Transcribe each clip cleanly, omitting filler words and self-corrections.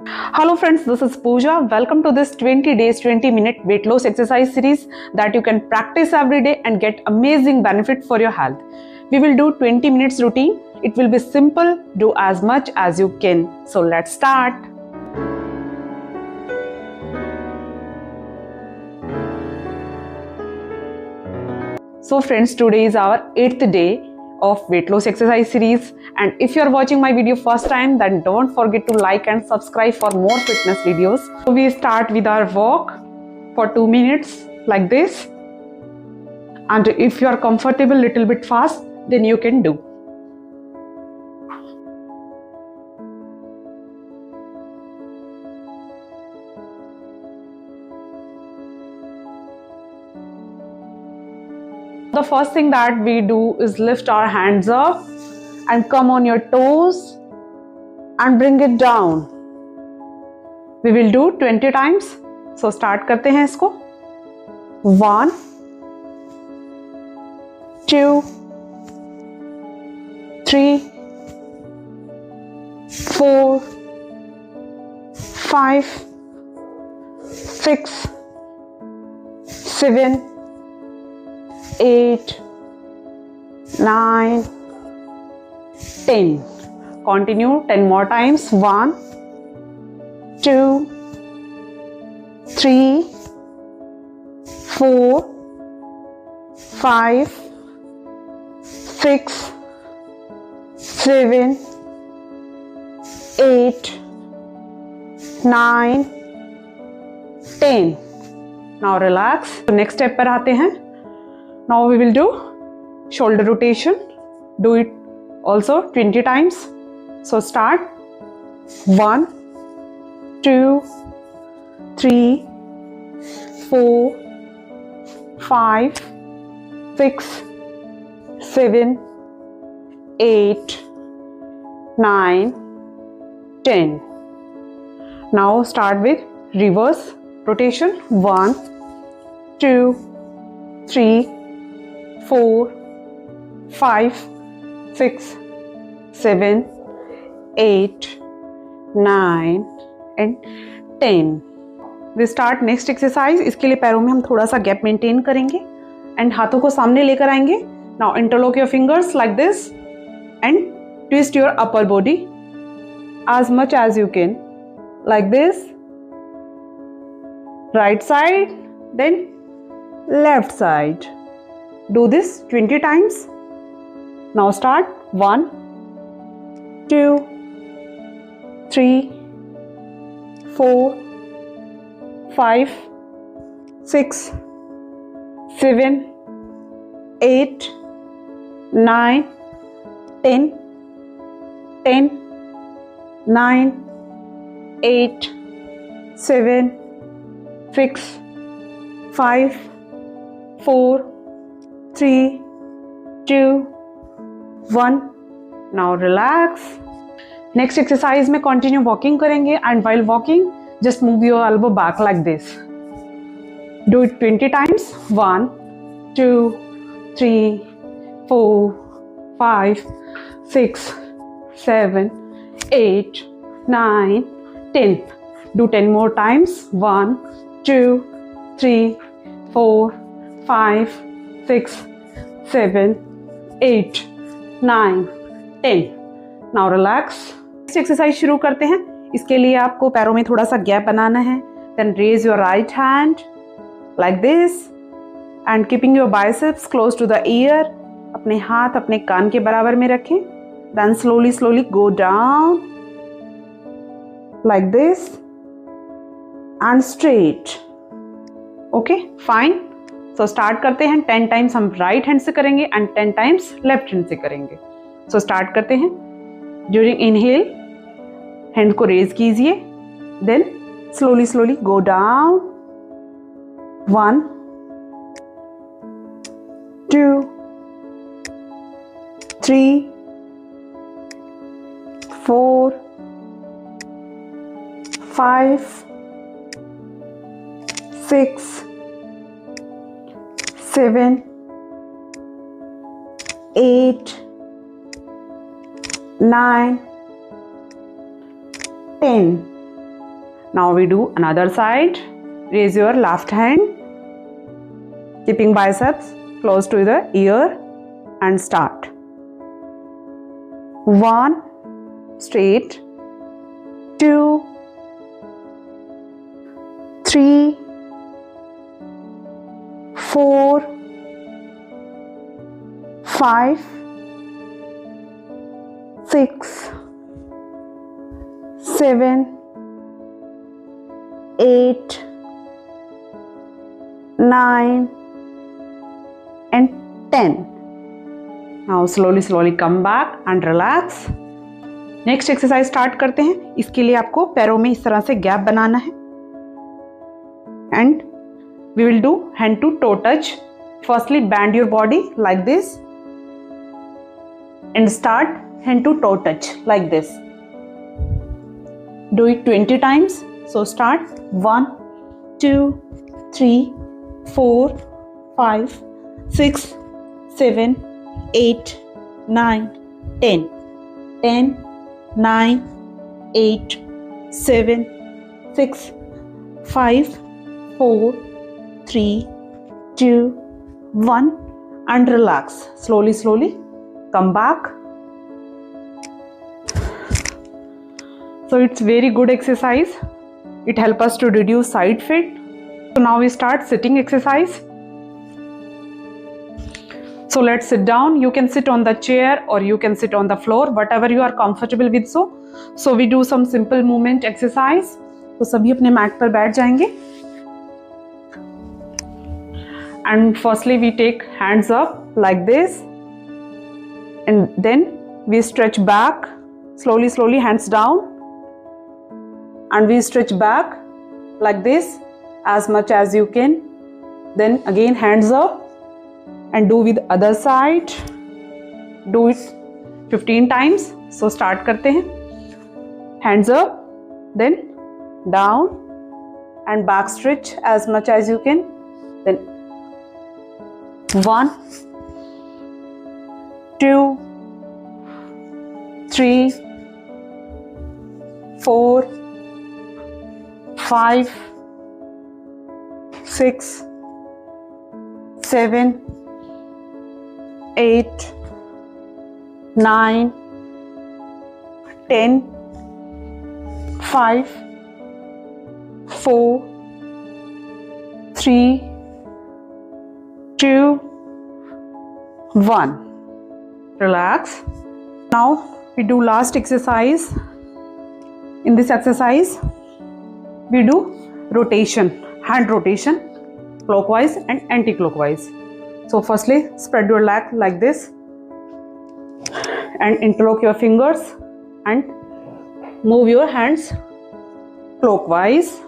Hello friends, this is Pooja. Welcome to this 20 days 20-minute weight loss exercise series that you can practice every day and get amazing benefit for your health. We will do 20 minutes routine. It will be simple, do as much as you can. So let's start. So friends, today is our 8th day of weight loss exercise series, and if you are watching my video first time, then don't forget to like and subscribe for more fitness videos. So we start with our walk for 2 minutes like this, and if you are comfortable little bit fast, then you can do. The first thing that we do is lift our hands up and come on your toes and bring it down. We will do 20 times. So start करते हैं इसको. 1, 2, 3, 4, 5, 6, 7, 8, 9, 10. Continue 10 more times. 1, 2, 3, 4, 5, 6, 7, 8, 9, 10. Now relax. Next step पर आते हैं. Now we will do shoulder rotation. Do it also 20 times. So start. 1, 2, 3, 4, 5, 6, 7, 8, 9, 10. Now start with reverse rotation. 1, 2, 3, 4, 5, 6, 7, 8, 9 and 10. We start next exercise. इसके लिए पैरों में हम थोड़ा सा गैप मेंटेन करेंगे एंड हाथों को सामने लेकर आएंगे. Now interlock your fingers like this and twist your upper body as much as you can, like this. Right side, then left side. Do this 20 times. Now start. 1, 2, 3, 4, 5, 6, 7, 8, 9, 10, 10, 9, 8, 7, 6, 5, 4, 3, 2, 1. Now relax. Next exercise में continue walking करेंगे and while walking just move your elbow back like this. Do it 20 times. 1, 2, 3, 4, 5, 6, 7, 8, 9, 10. Do 10 more times. 1, 2, 3, 4, 5, 6, 7, 8, 9, 10. Now relax. Next exercise शुरू करते हैं. इसके लिए आपको पैरों में थोड़ा सा गैप बनाना है. Then raise your right hand like this and keeping your biceps close to the ear. अपने हाथ अपने कान के बराबर में रखें. Then slowly go down like this and straight. Okay, fine. So start करते हैं. 10 times हम right hand से करेंगे and 10 times left hand से करेंगे. So start करते हैं. During inhale, hand को raise कीजिए. Then slowly go down. 1, 2, 3, 4, 5, 6, 7, 8, 9, 10. Now we do another side. Raise your left hand, keeping biceps close to the ear, and start. 1, straight, 2, 3, 4, 5, 6, 7, 8, 9 and 10. Now slowly come back and relax. Next exercise start करते हैं. इसके लिए आपको पैरों में इस तरह से गैप बनाना है and we will do hand to toe touch. Firstly bend your body like this and start hand to toe touch like this. Do it 20 times. So start 1, 2, 3, 4, 5, 6, 7, 8, 9, 10. 10, 9, 8, 7, 6, 5, 4, 3, 2, 1 and relax. Slowly come back. So it's very good exercise. It helps us to reduce side fat. So now we start sitting exercise. So let's sit down. You can sit on the chair or you can sit on the floor, whatever you are comfortable with. So we do some simple movement exercise. तो सभी अपने mat पर बैठ जाएंगे. And firstly we take hands up like this. And then we stretch back. Slowly hands down. And we stretch back like this as much as you can. Then again hands up and do with other side. Do it 15 times. So start करते हैं. Hands up, then down and back stretch as much as you can. Then 1, 2, 3, 4, 5, 6, 7, 8, 9, 10, 5, 4, 3, 2, 1. Relax. Now we do last exercise. In this exercise, we do rotation, hand rotation, clockwise and anti-clockwise. So firstly, spread your leg like this and interlock your fingers and move your hands clockwise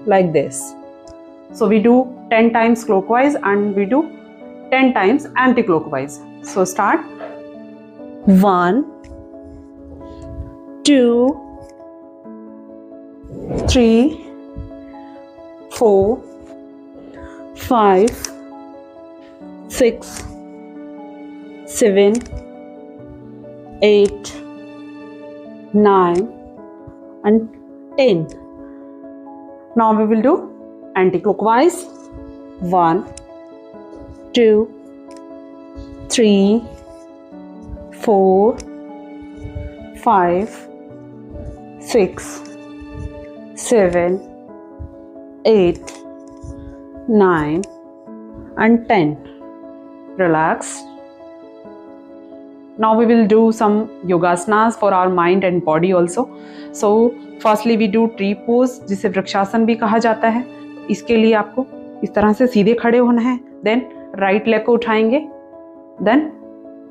like this. So we do 10 times clockwise and we do 10 times anti-clockwise. So start. 1, 2, 3, 4, 5, 6, 7, 8, 9 and 10. Now we will do anti-clockwise. 1, 2, 3, 4, 5, 6, 7, 8, 9 and 10. Relax. Now we will do some yogasanas for our mind and body also. So firstly we do tree pose, जिसे वृक्षासन भी कहा जाता है. इसके लिए आपको इस तरह से सीधे खड़े होना है. Then right leg को उठाएंगे. Then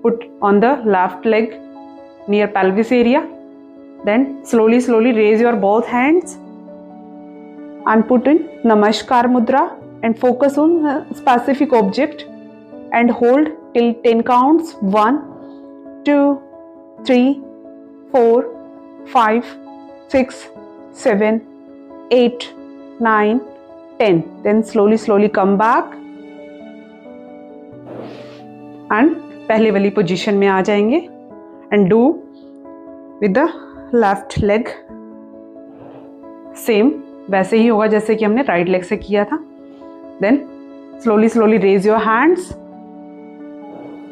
put on the left leg near pelvis area. Then slowly raise your both hands and put in Namaskar Mudra and focus on a specific object and hold till 10 counts. 1, 2, 3, 4, 5, 6, 7, 8, 9, 10. Then slowly come back and पहले वाली position में आ जाएंगे and do with the left leg same वैसे ही होगा जैसे कि हमने right leg से किया था। Then slowly slowly raise your hands,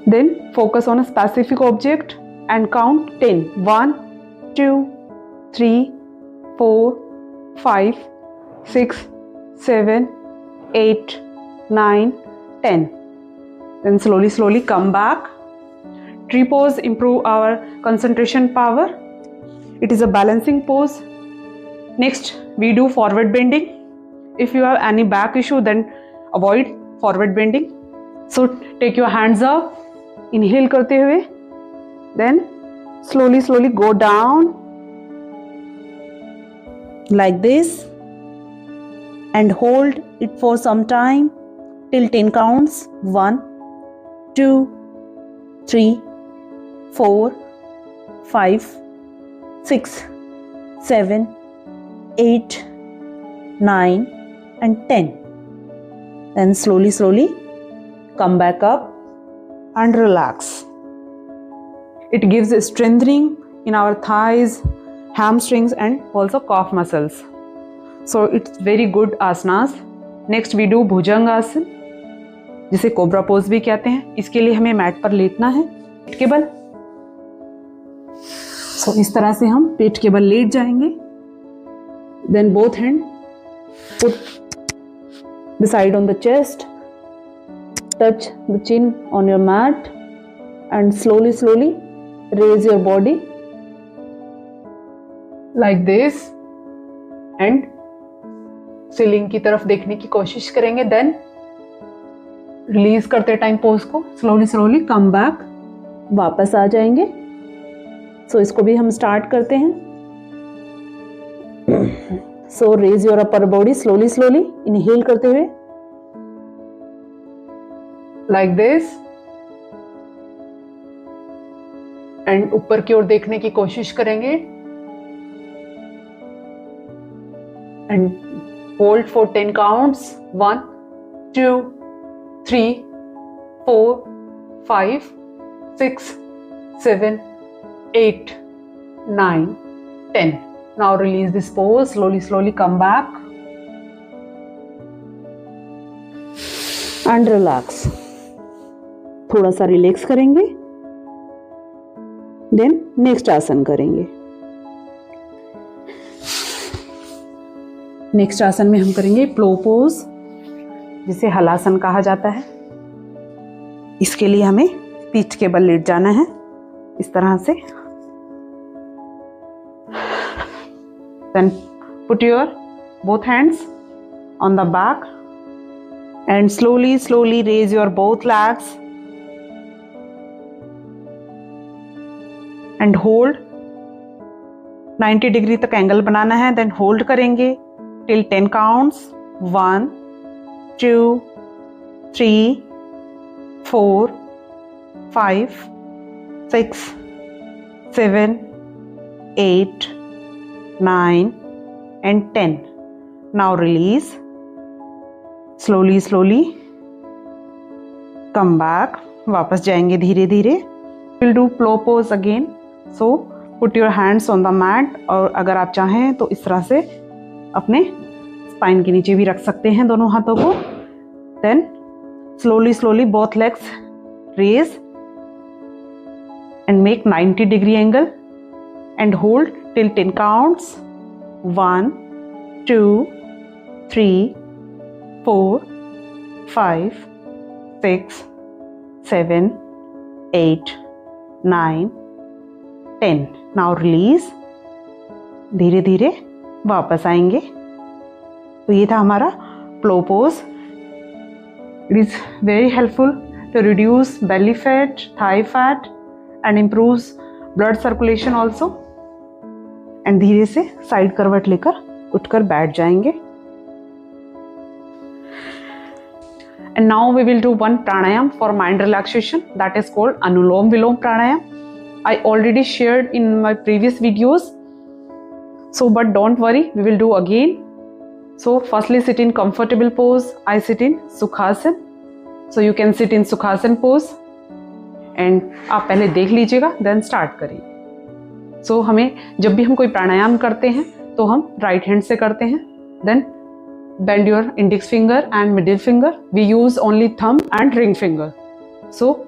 then focus on a specific object and count 10, 1 2 3 4 5 6 7 8 9 10. Then slowly slowly come back. Tree pose improve our concentration power. It is a balancing pose. Next we do forward bending. If you have any back issue, then avoid forward bending. So take your hands up, inhale करते हुए, then slowly slowly go down like this and hold it for some time till 10 counts. 1 2 3 4 5 6 7 8 9 and 10. Then slowly slowly come back up and relax. It gives a strengthening in our thighs, hamstrings and also calf muscles. So it's very good asanas. Next we do भुजंगासन, जिसे cobra pose भी कहते हैं. इसके लिए हमें mat पर लेटना है, पेट के बल. So इस तरह से हम पेट के बल लेट जाएंगे. Then both hand put beside on the chest, touch the chin on your mat and slowly slowly raise your body like this and ceiling की तरफ देखने की कोशिश करेंगे. देन रिलीज करते टाइम पोज को स्लोली स्लोली कम बैक, वापस आ जाएंगे. सो इसको भी हम स्टार्ट करते हैं. So raise your upper body slowly slowly, inhale करते हुए लाइक दिस एंड ऊपर की ओर देखने की कोशिश करेंगे and hold for 10 counts. 1 2 3 4 5 6 7 8 9 10. Now release this pose. Slowly slowly come back and relax. थोड़ा सा रिलैक्स करेंगे, देन नेक्स्ट आसन करेंगे. नेक्स्ट आसन में हम करेंगे प्लो पोज, जिसे हलासन कहा जाता है. इसके लिए हमें पीठ के बल लेट जाना है इस तरह से. Then put your both hands on the back and slowly slowly raise your both legs and hold. 90 degree तक एंगल बनाना है. देन होल्ड करेंगे till 10 counts. 1 2 3 4 5 6 7 8 9 and 10. Now release. Slowly slowly come back. वापस जाएंगे धीरे धीरे. We'll do plow pose again. So put your hands on the mat, और अगर आप चाहें तो इस तरह से अपने स्पाइन के नीचे भी रख सकते हैं दोनों हाथों को. Then slowly slowly both legs raise and make 90 degree angle and hold till 10 counts. 1 2 3 4 5 6 7 8 9 10. Now release. धीरे धीरे वापस आएंगे. तो ये था हमारा plough pose. It is very helpful to reduce belly fat, thigh fat and improves blood circulation also. And धीरे से साइड करवट लेकर उठकर बैठ जाएंगे. And now we will do one pranayama for mind relaxation, that is called anulom vilom pranayama. I already shared in my previous videos. So but don't worry, we will do again. So firstly sit in comfortable pose. I sit in Sukhasana. So you can sit in Sukhasana pose and आप पहले देख लीजिएगा, then start करिए. So हमें जब भी हम कोई प्राणायाम करते हैं तो हम राइट हैंड से करते हैं. Then bend your index finger and middle finger. We use only thumb and ring finger. So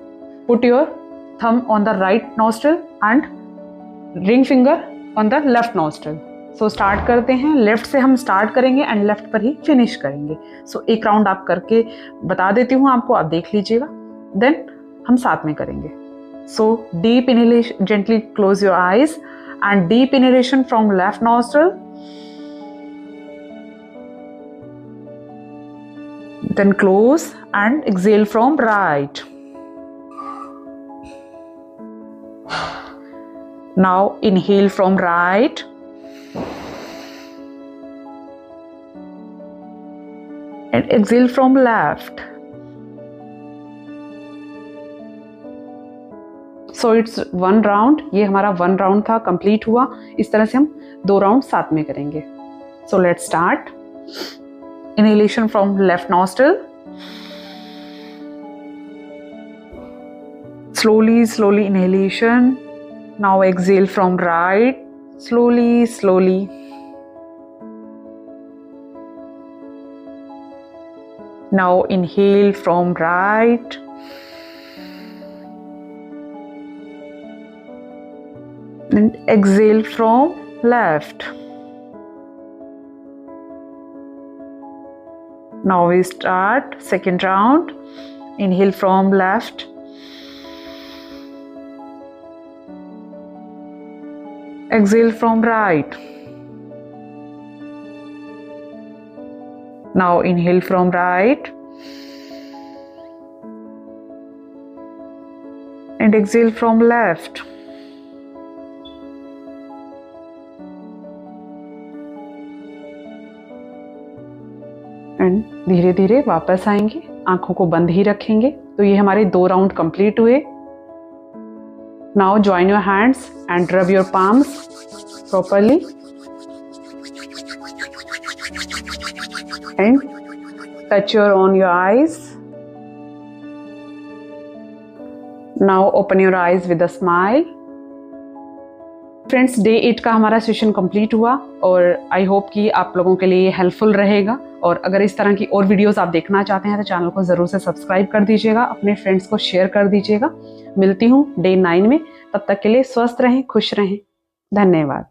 put your thumb on the right nostril and ring finger on the left nostril. So start करते हैं, left से हम start करेंगे and left पर ही finish करेंगे. So एक round आप करके बता देती हूँ आपको, आप देख लीजिएगा, देन हम साथ में करेंगे. So deep inhalation, gently close your eyes and deep inhalation from left nostril. Then close and exhale from right. Now inhale from right. And exhale from left. So it's one round. ये हमारा one round था, complete हुआ. इस तरह से हम 2 round साथ में करेंगे. So let's start. Inhalation from left nostril. Slowly inhalation. Now exhale from right. Slowly. Now inhale from right. And exhale from left. Now we start second round. Inhale from left. Exhale from right. Now inhale from right. And exhale from left. And धीरे धीरे वापस आएंगे, आंखों को बंद ही रखेंगे. तो ये हमारे 2 राउंड कंप्लीट हुए. Now join your hands and rub your palms properly and touch your on your eyes. Now open your eyes with a smile. Friends, day 8 का हमारा सेशन कंप्लीट हुआ और आई होप कि आप लोगों के लिए हेल्पफुल रहेगा. और अगर इस तरह की और वीडियोस आप देखना चाहते हैं तो चैनल को ज़रूर से सब्सक्राइब कर दीजिएगा, अपने फ्रेंड्स को शेयर कर दीजिएगा. मिलती हूँ डे 9 में. तब तक के लिए स्वस्थ रहें, खुश रहें. धन्यवाद.